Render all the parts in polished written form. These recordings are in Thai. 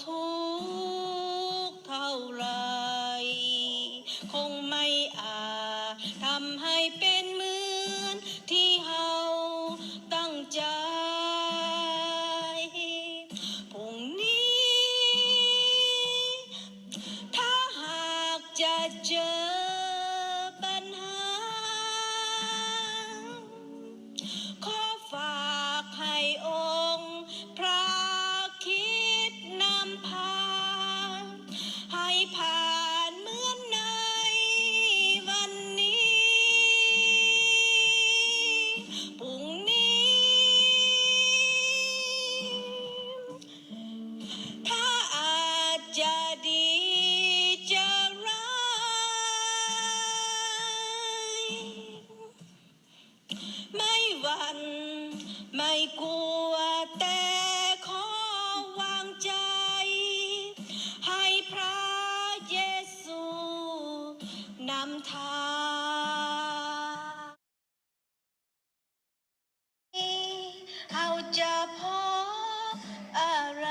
ทุกข์เท่าไรคงไม่อาจทำให้เป็นเหมือนที่เฮาตั้งใจพรุ่งนี้ถ้าหากจะเจอปัญหาขอฝากให้องค์พระคิดนำพาให้ผ่านเหมือนในวันนี้พรุ่งนี้ถ้าอาจจะดีจะร้ายไม่หวั่นไม่กลัวแต่ขอวางใจให้พระเยซูนำทางเราจะพบอะไร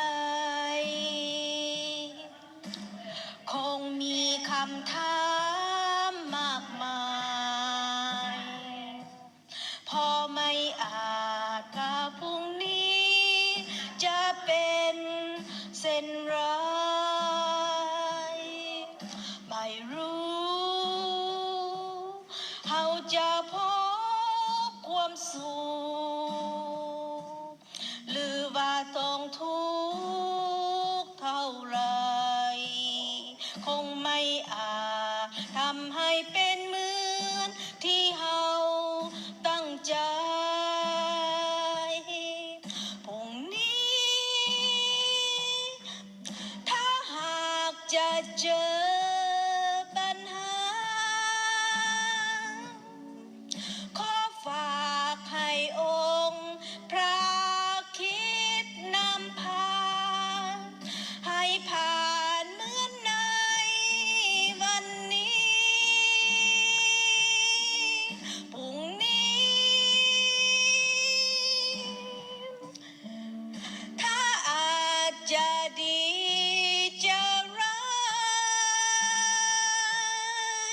คงมีคำถามมากมายพอไม่อาจกะพรุ่งนี้จะเป็นเส้นไรไม่รู้เราจะพบความสุขหรือว่าต้องทุกข์เท่าไรคงไม่อาจทำให้เป็นเหมือนที่เฮาตั้งใจพรุ่งนี้ถ้าหากจะเจอปัญหาขอฝากให้องค์พระคิดนำพาให้ผ่านเหมือนในวันนี้พรุ่งนี้ถ้าอาจจะดีจะร้า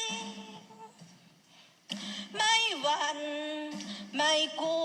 ยไม่หวั่นไม่กลัว